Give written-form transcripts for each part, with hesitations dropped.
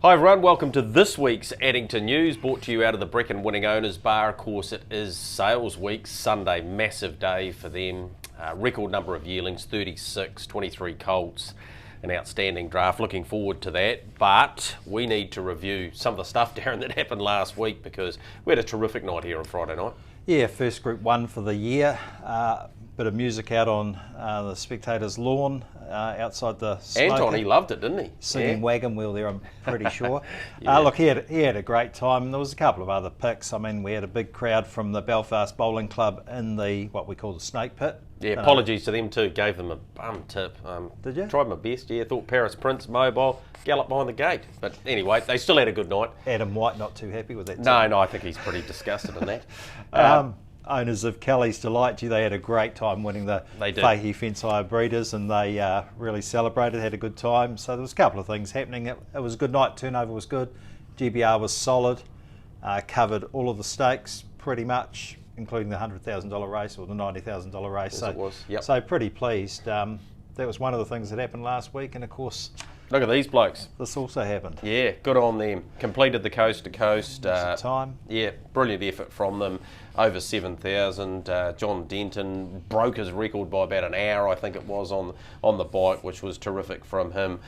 Hi everyone, welcome to this week's Addington News, brought to you out of the Brecon Winning Owners Bar. Of course, it is sales week, Sunday, massive day for them. Record number of yearlings, 36, 23 colts, an outstanding draft. Looking forward to that, but we need to review some of the stuff, Darren, that happened last week because we had a terrific night here on Friday night. Yeah, first Group 1 for the year. Bit of music out on the Spectators' lawn outside the smoker. Anton, he loved it, didn't he? Singing wagon wheel there, I'm pretty sure. Yeah. Look, he had a great time. There was a couple of other picks. I mean, we had a big crowd from the Belfast Bowling Club in the what we call the Snake Pit. Yeah, apologies to them too. Gave them a bum tip. Did you? Tried my best. Yeah, thought Paris Prince mobile galloped behind the gate, but anyway, they still had a good night. Adam White not too happy with that. No, I think he's pretty disgusted in that. Owners of Kelly's Delight, they had a great time winning the Fahey Fence Hire Breeders, and they really celebrated, had a good time. So there was a couple of things happening. It was a good night, turnover was good, GBR was solid, covered all of the stakes pretty much, including the $100,000 race or the $90,000 race. Yes, so, it was. Yep. So pretty pleased. That was one of the things that happened last week, and of course, look at these blokes. this also happened. Yeah, good on them. Completed the coast to coast. Time. Yeah, brilliant effort from them. Over 7,000. John Denton broke his record by about an hour, I think it was, on the bike, which was terrific from him.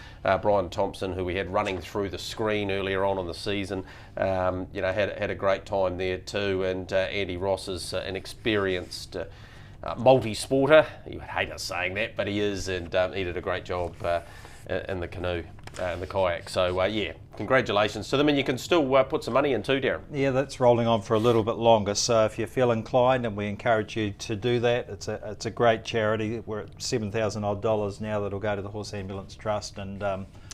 Brian Thompson, who we had running through the screen earlier on in the season, had a great time there too. And Andy Ross is an experienced multi-sporter. You would hate us saying that, but he is, and he did a great job in the canoe, in the kayak. So yeah, congratulations to them, and you can still put some money in too, Darren. Yeah, that's rolling on for a little bit longer. So if you feel inclined, and we encourage you to do that, it's a great charity. We're at $7,000 odd now that'll go to the Horse Ambulance Trust, and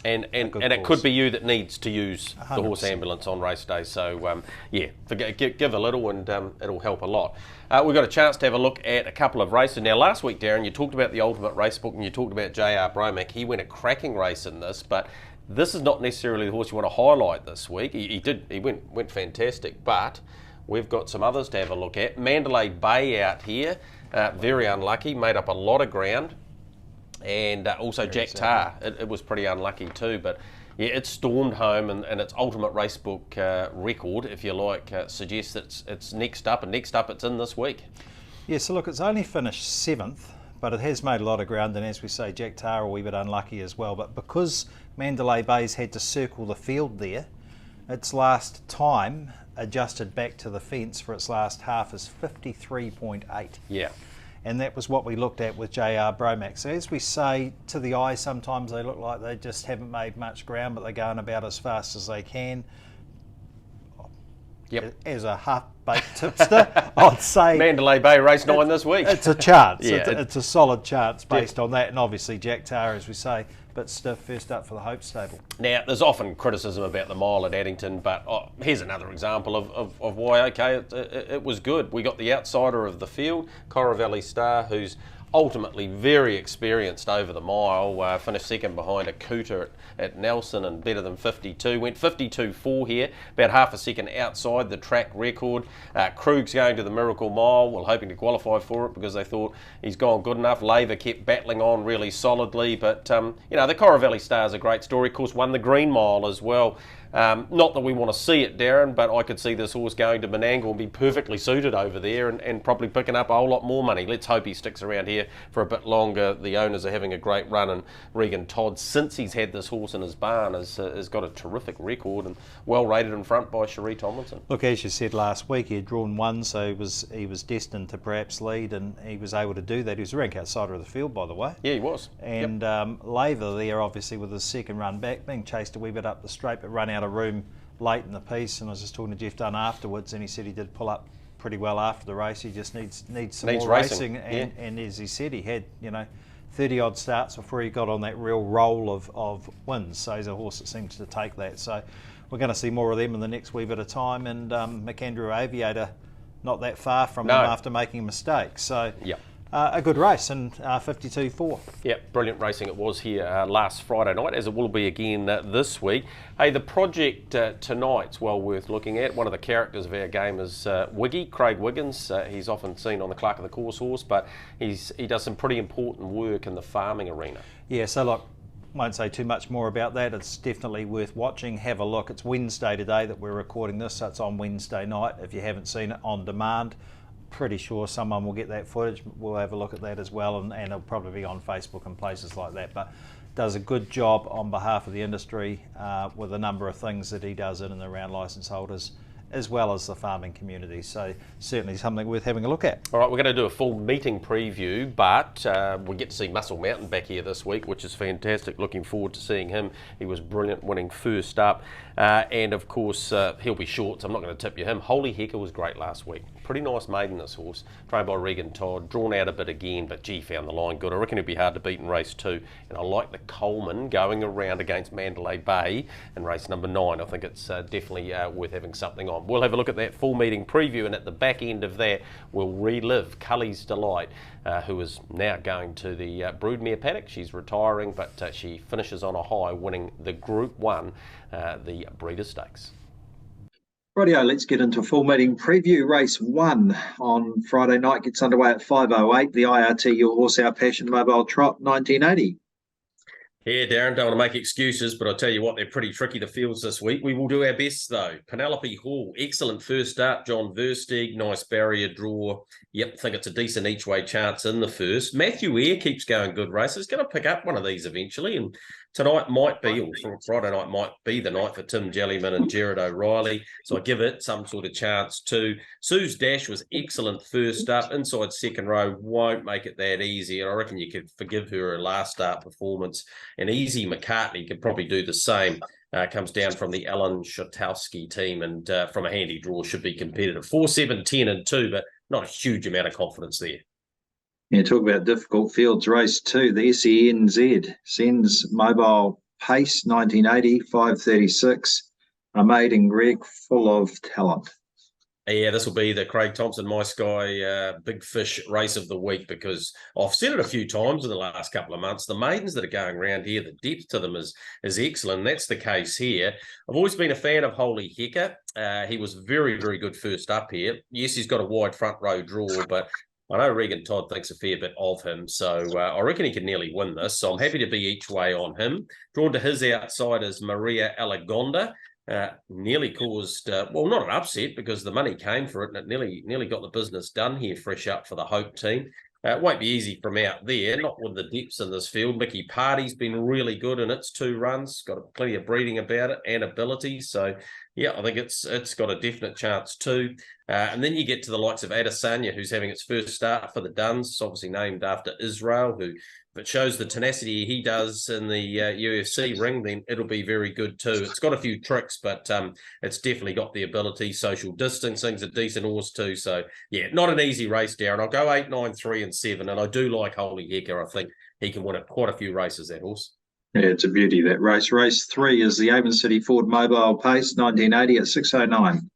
it could be you that needs to use 100%. the horse ambulance on race day. So yeah, give a little, and it'll help a lot. We've got a chance to have a look at a couple of races. Now last week, Darren, you talked about the Ultimate Racebook and you talked about J.R. Bromack. He went a cracking race in this, but this is not necessarily the horse you want to highlight this week. He went fantastic, but we've got some others to have a look at. Mandalay Bay out here, very unlucky, made up a lot of ground. And also Jack Tar, it was pretty unlucky too, but yeah, it stormed home, and its Ultimate Racebook record, if you like, suggests that it's next up, and next up it's in this week. Yeah, so look, it's only finished 7th, but it has made a lot of ground, and as we say, Jack Tar a wee bit unlucky as well, but because Mandalay Bay's had to circle the field there, its last time adjusted back to the fence for its last half is 53.8. Yeah. And that was what we looked at with J.R. Bromack. So as we say, to the eye, sometimes they look like they just haven't made much ground, but they're going about as fast as they can. Yep. As a half-baked tipster, I'd say Mandalay Bay race 9 this week. it's a chance. Yeah, it's a solid chance based on that. And obviously Jack Tar, as we say, but stiff first up for the Hope Stable. Now, there's often criticism about the mile at Addington, but here's another example of why, okay, it was good. We got the outsider of the field, Coravelli Star, who's ultimately very experienced over the mile, finished second behind a Cooter at Nelson and better than 52. Went 52.4 here, about half a second outside the track record. Krug's going to the Miracle Mile, well, hoping to qualify for it because they thought he's gone good enough. Laver kept battling on really solidly, but the Coravelli Star is a great story. Of course, won the Green Mile as well. Not that we want to see it, Darren, but I could see this horse going to Menangle and be perfectly suited over there and probably picking up a whole lot more money. Let's hope he sticks around here for a bit longer. The owners are having a great run, and Regan Todd, since he's had this horse in his barn, has got a terrific record and well rated in front by Cherie Tomlinson. Look, as you said last week, he had drawn 1, so he was destined to perhaps lead, and he was able to do that. He was a rank outsider of the field, by the way. Yeah, he was. And Laver there, obviously, with his second run back, being chased a wee bit up the straight, but run out of room late in the piece. And I was just talking to Jeff Dunn afterwards, and he said he did pull up pretty well after the race. He just needs some more racing. And as he said, he had 30 odd starts before he got on that real roll of wins. So he's a horse that seems to take that. So we're going to see more of them in the next wee bit of time. And McAndrew Aviator not that far from him after making a mistake. So yep. A good race, and 52.4. Yeah, brilliant racing it was here last Friday night, as it will be again this week. Hey, the project tonight's well worth looking at. One of the characters of our game is Wiggy, Craig Wiggins. He's often seen on the Clark of the Course horse, but he does some pretty important work in the farming arena. Yeah, so look, won't say too much more about that. It's definitely worth watching. Have a look. It's Wednesday today that we're recording this, so it's on Wednesday night. If you haven't seen it on demand, pretty sure someone will get that footage. We'll have a look at that as well, and it'll probably be on Facebook and places like that. But does a good job on behalf of the industry with a number of things that he does in and around licence holders, as well as the farming community. So certainly something worth having a look at. All right, we're going to do a full meeting preview, but we get to see Muscle Mountain back here this week, which is fantastic. Looking forward to seeing him. He was brilliant winning first up. And of course, he'll be short, so I'm not going to tip you him. Holy Hecker was great last week. Pretty nice maiden, this horse. Trained by Regan Todd, drawn out a bit again, but gee, found the line good. I reckon he'll be hard to beat in race 2. And I like the Coleman going around against Mandalay Bay in race number 9. I think it's definitely worth having something on. We'll have a look at that full meeting preview, and at the back end of that, we'll relive Cully's Delight, who is now going to the Broodmare paddock. She's retiring, but she finishes on a high, winning the Group 1, the Breeders' Stakes. Rightio, let's get into full meeting preview. Race 1 on Friday night gets underway at 5:08. The IRT Your Horse Our Passion Mobile Trot 1980. Yeah, Darren, don't want to make excuses, but I'll tell you what, they're pretty tricky, the fields this week. We will do our best, though. Penelope Hall, excellent first start. John Verstig, nice barrier draw. Yep, I think it's a decent each-way chance in the first. Matthew Eyre keeps going good races. Going to pick up one of these eventually, and tonight might be, or Friday night might be the night for Tim Jellyman and Jared O'Reilly. So I give it some sort of chance too. Sue's Dash was excellent first up. Inside second row won't make it that easy. And I reckon you could forgive her last start performance. And Easy McCartney could probably do the same. Comes down from the Alan Shatowski team, and from a handy draw should be competitive. 4, 7, 10 and 2, but not a huge amount of confidence there. Yeah, talk about difficult fields. Race 2, the SENZ. Sens Mobile Pace 1980, 5:36. A maiden Greg, full of talent. Yeah, this will be the Craig Thompson, My Sky Big Fish race of the week, because I've said it a few times in the last couple of months. The maidens that are going around here, the depth to them is excellent. And that's the case here. I've always been a fan of Holy Hecker. He was very, very good first up here. Yes, he's got a wide front row draw, but I know Regan Todd thinks a fair bit of him, so I reckon he can nearly win this. So I'm happy to be each way on him. Drawn to his outside is Maria Alagonda. Nearly caused, well, not an upset, because the money came for it, and it nearly got the business done here, fresh up for the Hope team. It won't be easy from out there, not with the depths in this field. Mickey Party's been really good in its 2 runs, got plenty of breeding about it and ability. So, yeah, I think it's got a definite chance too. And then you get to the likes of Adesanya, who's having its first start for the Duns. It's obviously named after Israel, who, if it shows the tenacity he does in the UFC ring, then it'll be very good too. It's got a few tricks, but it's definitely got the ability. Social distancing's a decent horse too. So, yeah, not an easy race, Darren. I'll go 8, 9, 3 and 7, and I do like Holy Hecker. I think he can win quite a few races, that horse. Yeah, it's a beauty, that race. Race 3 is the Avon City Ford Mobile Pace 1980 at 6:09.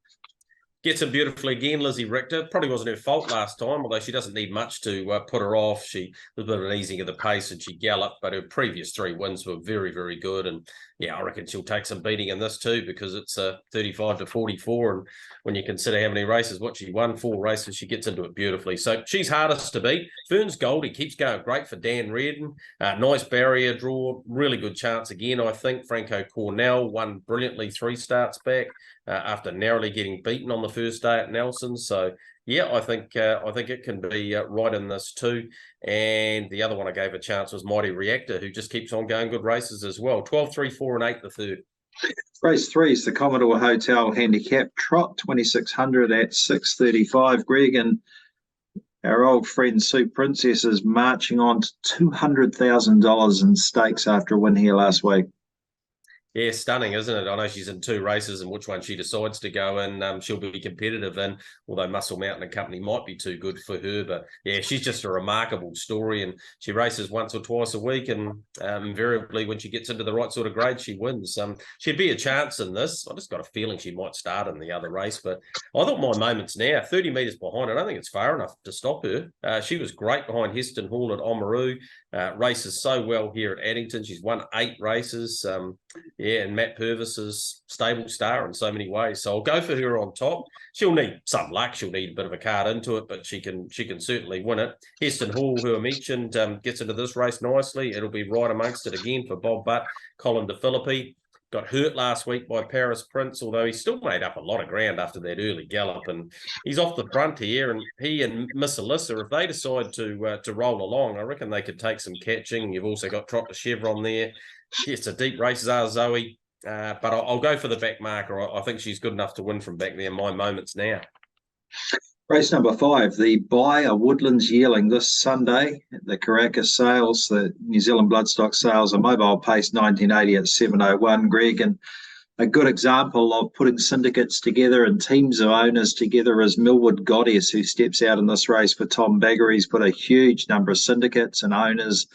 Gets him beautifully again, Lizzie Richter. Probably wasn't her fault last time, although she doesn't need much to put her off. She was a bit of an easing of the pace and she galloped, but her previous 3 wins were very, very good. And yeah, I reckon she'll take some beating in this too, because it's 35 to 44. And when you consider how many races, what she won, 4 races, she gets into it beautifully. So she's hardest to beat. Ferns Goldie keeps going great for Dan Reardon. Nice barrier draw, really good chance again, I think. Franco Cornell won brilliantly 3 starts back after narrowly getting beaten on the first day at Nelson. So yeah, I think it can be right in this too. And the other one I gave a chance was Mighty Reactor, who just keeps on going good races as well. 12, 3, 4 and 8 the third. Race 3 is the Commodore Hotel Handicap Trot 2600 at 6:35. Greg, and our old friend Sue Princess is marching on to $200,000 in stakes after a win here last week. Yeah, stunning, isn't it? I know she's in 2 races, and which one she decides to go in, she'll be competitive in, although Muscle Mountain and Company might be too good for her. But yeah, she's just a remarkable story, and she races once or twice a week, and invariably when she gets into the right sort of grade, she wins. She'd be a chance in this. I just got a feeling she might start in the other race, but I thought my moment's now. 30 metres behind, I don't think it's far enough to stop her. She was great behind Heston Hall at Oamaru. Races so well here at Addington. She's won 8 races. Yeah, and Matt Purvis's stable star in so many ways. So I'll go for her on top. She'll need some luck. She'll need a bit of a card into it, but she can certainly win it. Heston Hall, who I mentioned, gets into this race nicely. It'll be right amongst it again for Bob Butt. Colin DeFilippi got hurt last week by Paris Prince, although he still made up a lot of ground after that early gallop, and he's off the front here. And he and Miss Alyssa, if they decide to roll along, I reckon they could take some catching. You've also got Trot the Chevron there. It's a deep race, Zoe, but I'll go for the back marker. I think she's good enough to win from back there. My moments now. Race number 5, the Buyer Woodlands Yearling this Sunday at the Caracas Sales, the New Zealand Bloodstock Sales, a mobile pace 1980 at 7:01, Greg, and a good example of putting syndicates together and teams of owners together is Millwood Goddess, who steps out in this race for Tom Bagger. He's put a huge number of syndicates and owners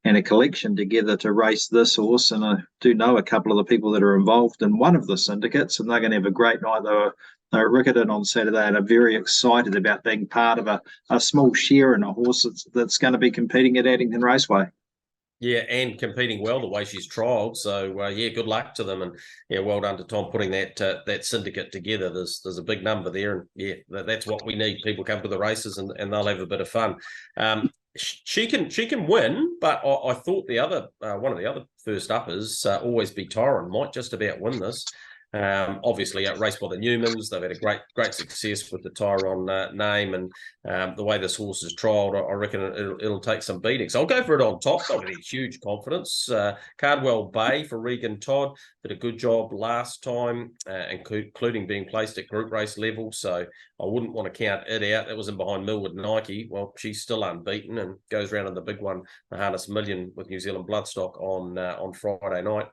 and a collection together to race this horse, and I do know a couple of the people that are involved in one of the syndicates, and they're going to have a great night. They were Riccarton on Saturday and are very excited about being part of a small share in a horse that's going to be competing at Addington Raceway. Yeah, and competing well the way she's trialled. So, yeah, good luck to them. And, yeah, well done to Tom putting that syndicate together. There's a big number there. And, yeah, that's what we need. People come to the races and they'll have a bit of fun. She can win, but I thought the other one of the other first uppers, Always Be Tyron, might just about win this. Obviously raced by the Newmans. They've had a great success with the Tyron name, and the way this horse is trialled, I reckon it'll take some beating. So I'll go for it on top. Not any huge confidence. Cardwell Bay for Regan Todd did a good job last time, including being placed at group race level. So I wouldn't want to count it out. That was in behind Millwood Nike. Well, she's still unbeaten and goes round in the big one, the Harness Million with New Zealand Bloodstock on Friday night.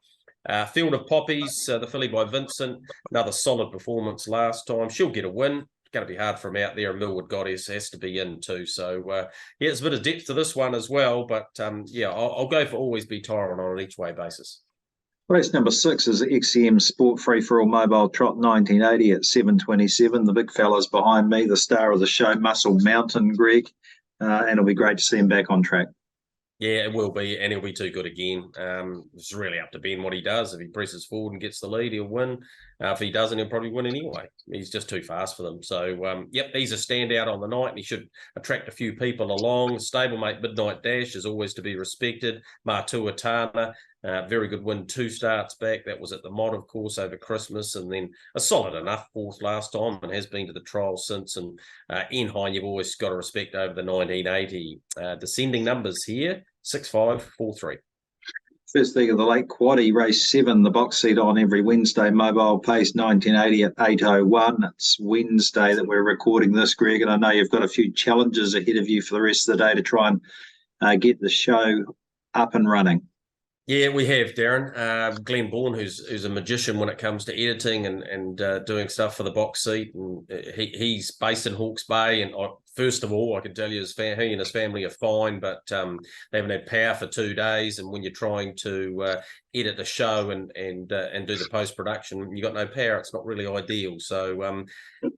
Field of Poppies, the filly by Vincent, another solid performance last time. She'll get a win. It's going to be hard from out there. Millwood Goddess has to be in too. So, yeah, there's a bit of depth to this one as well. But, yeah, I'll go for Always Be Tyron on an each-way basis. Race number 6 is XCM Sport Free for All Mobile Trot 1980 at 7:27. The big fella's behind me, the star of the show, Muscle Mountain, Greg. And it'll be great to see him back on track. Yeah, it will be, and he'll be too good again. It's really up to Ben what he does. If he presses forward and gets the lead, he'll win. If he doesn't, he'll probably win anyway. He's just too fast for them. So, yep, he's a standout on the night, and he should attract a few people along. Stablemate Midnight Dash is always to be respected. Matua Tana, very good win 2 starts back. That was at the Mod, of course, over Christmas, and then a solid enough 4th last time and has been to the trial since. And Enhine, you've always got to respect over the 1980. Descending numbers here, 6, 5, 4, 3. First leg of the late quaddie, race 7, the box seat on every Wednesday, mobile pace 1980 at 8:01. It's Wednesday that we're recording this, Greg, and I know you've got a few challenges ahead of you for the rest of the day to try and get the show up and running. Yeah, we have, Darren. Glenn Bourne, who's a magician when it comes to editing and doing stuff for the box seat. And he's based in Hawke's Bay. And first of all, I can tell you he and his family are fine, but they haven't had power for 2 days. And when you're trying to edit the show and do the post-production, you got no power. It's not really ideal. So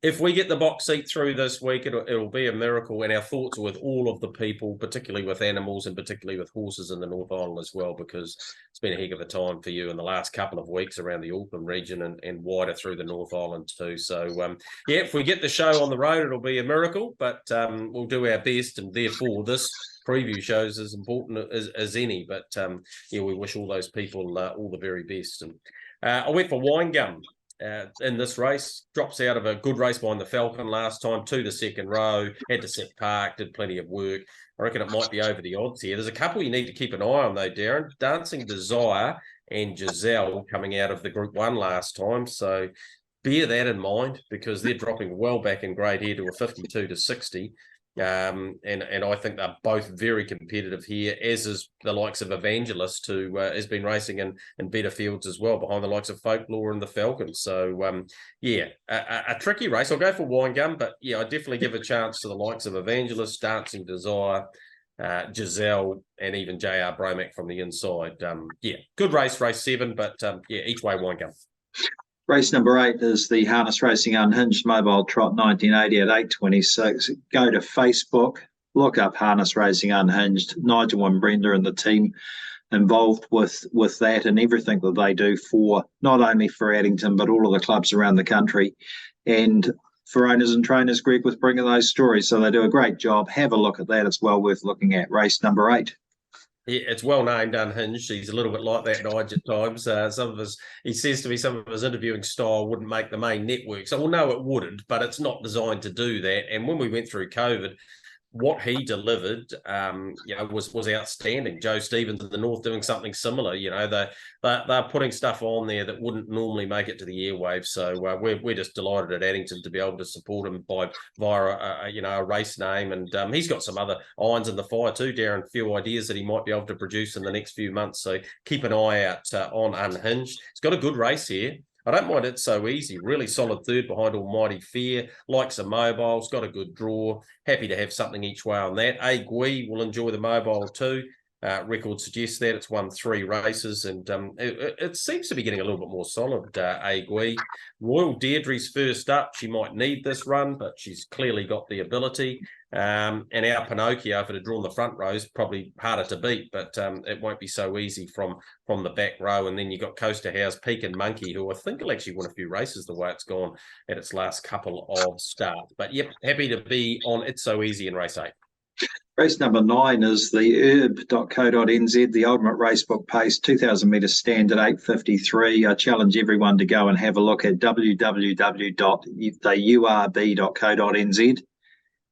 if we get the box seat through this week, it'll be a miracle. And our thoughts are with all of the people, particularly with animals and particularly with horses in the North Island as well, because it's been a heck of a time for you in the last couple of weeks around the Auckland region and wider through the North Island too. So, yeah, if we get the show on the road, it'll be a miracle, but we'll do our best, and therefore this preview shows as important as any. But, yeah, we wish all those people all the very best. And I went for Wine Gum in this race. Drops out of a good race behind the Falcon last time to the second row. Had to set park, did plenty of work. I reckon it might be over the odds here. There's a couple you need to keep an eye on, though, Darren. Dancing Desire and Giselle coming out of the Group 1 last time. So bear that in mind, because they're dropping well back in grade here to a 52 to 60. And I think they're both very competitive here, as is the likes of Evangelist, who has been racing in better fields as well, behind the likes of Folklore and the Falcon. So, yeah, a tricky race. I'll go for Wine Gum, but, yeah, I definitely give a chance to the likes of Evangelist, Dancing Desire, Giselle, and even JR Bromack from the inside. Yeah, good race 7, but, yeah, each way Wine Gum. Race number 8 is the Harness Racing Unhinged Mobile Trot 1980 at 8:26. Go to Facebook, look up Harness Racing Unhinged. Nigel and Brenda and the team involved with that and everything that they do for not only for Addington but all of the clubs around the country, and for owners and trainers, Greg, with bringing those stories. So they do a great job. Have a look at that. It's well worth looking at. Race number 8. Yeah, it's well named, Unhinged. He's a little bit like that, Nige, at times. He says to me, some of his interviewing style wouldn't make the main network. So, well, no, it wouldn't, but it's not designed to do that. And when we went through COVID, what he delivered, was outstanding. Joe Stevens in the North doing something similar. They're putting stuff on there that wouldn't normally make it to the airwaves. So we're just delighted at Addington to be able to support him via a race name, and he's got some other irons in the fire too, Darren. A few ideas that he might be able to produce in the next few months. So keep an eye out on Unhinged. He's got a good race here. I don't mind It's So Easy. Really solid third behind Almighty Fair. Likes a mobile. Got a good draw. Happy to have something each way on that. Gui will enjoy the mobile too. Record suggests that it's won 3 races, and it seems to be getting a little bit more solid. Gui. Royal Deirdre's first up. She might need this run, but she's clearly got the ability. And our Pinocchio, if it had drawn the front row, is probably harder to beat, but it won't be so easy from the back row. And then you got Coaster House, Peak and Monkey, who I think will actually win a few races the way it's gone at its last couple of starts. But yep, happy to be on It's So Easy in race 8. Race number 9 is the herb.co.nz, the ultimate racebook pace, 2,000 metre stand at 8:53. I challenge everyone to go and have a look at www.theurb.co.nz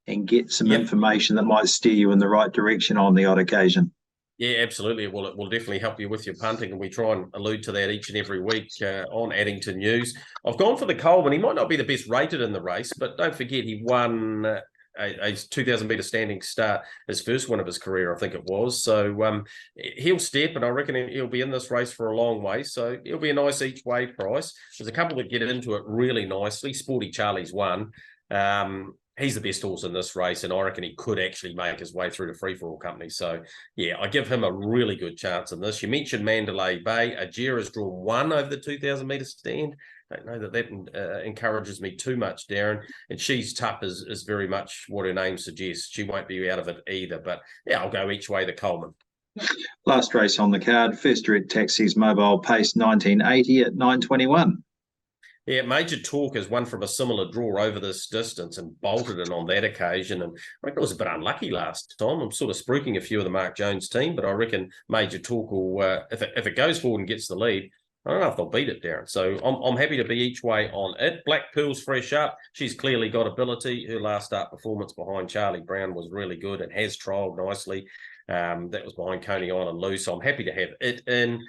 and get some information that might steer you in the right direction on the odd occasion. Yeah, absolutely. It will definitely help you with your punting, and we try and allude to that each and every week on Addington News. I've gone for the Coleman. He might not be the best rated in the race, but don't forget he won a 2,000 metre standing start, his first one of his career, I think it was. So he'll step, and I reckon he'll be in this race for a long way. So it'll be a nice each way price. There's a couple that get into it really nicely. Sporty Charlie's won. He's the best horse in this race, and I reckon he could actually make his way through to free-for-all company. So, yeah, I give him a really good chance in this. You mentioned Mandalay Bay. Ajira's drawn 1 over the 2,000 metre stand. I don't know that encourages me too much, Darren. And She's Tough is very much what her name suggests. She won't be out of it either. But, yeah, I'll go each way the Coleman. Last race on the card, First Direct Taxi's mobile pace 1980 at 9:21. Yeah, Major Talk has won from a similar draw over this distance and bolted in on that occasion. And I reckon it was a bit unlucky last time. I'm sort of spruiking a few of the Mark Jones team, but I reckon Major Talk will, if it goes forward and gets the lead, I don't know if they'll beat it, Darren. So I'm happy to be each way on it. Black Pearl's fresh up. She's clearly got ability. Her last start performance behind Charlie Brown was really good and has trialled nicely. That was behind Coney Island Lou. So I'm happy to have it in.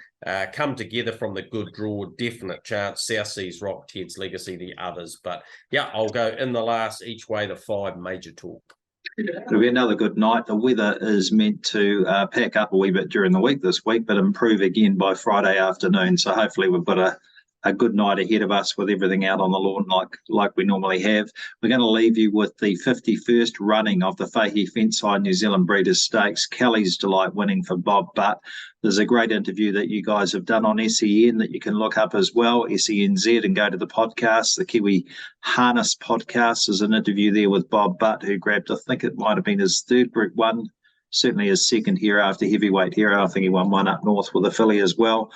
Come together from the good draw, definite chance. South Seas Rock, Ted's Legacy, the others. But yeah, I'll go in the last each way, the 5 Major Talk. It'll be another good night. The weather is meant to pack up a wee bit during the week this week, but improve again by Friday afternoon. So hopefully we've got a good night ahead of us with everything out on the lawn like we normally have. We're going to leave you with the 51st running of the Fahey Fentside New Zealand Breeders' Stakes. Kelly's Delight winning for Bob Butt. There's a great interview that you guys have done on SEN that you can look up as well, SENZ, and go to the podcast. The Kiwi Harness podcast. There's an interview there with Bob Butt, who grabbed, I think it might have been his 3rd Group 1, certainly his 2nd hero after Heavyweight Hero. I think he won one up north with a filly as well.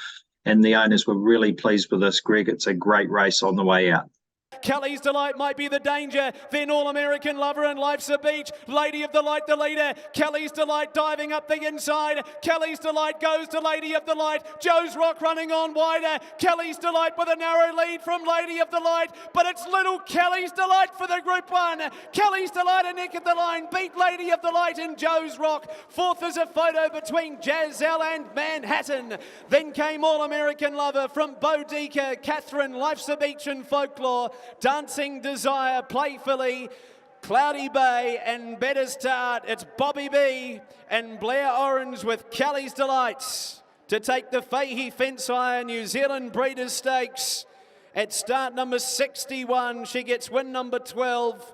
And the owners were really pleased with this, Greg. It's a great race on the way out. Kelly's Delight might be the danger. Then All-American Lover and Life's a Beach. Lady of the Light, the leader. Kelly's Delight diving up the inside. Kelly's Delight goes to Lady of the Light. Joe's Rock running on wider. Kelly's Delight with a narrow lead from Lady of the Light. But it's little Kelly's Delight for the Group 1. Kelly's Delight a neck of the line. Beat Lady of the Light and Joe's Rock. Fourth is a photo between Giselle and Manhattan. Then came All-American Lover from Boudica, Catherine, Life's a Beach and Folklore. Dancing Desire, Playfully, Cloudy Bay and Better Start. It's Bobby B and Blair Orange with Kelly's Delights to take the Fahey Fentsire New Zealand Breeders' Stakes at start number 61. She gets win number 12.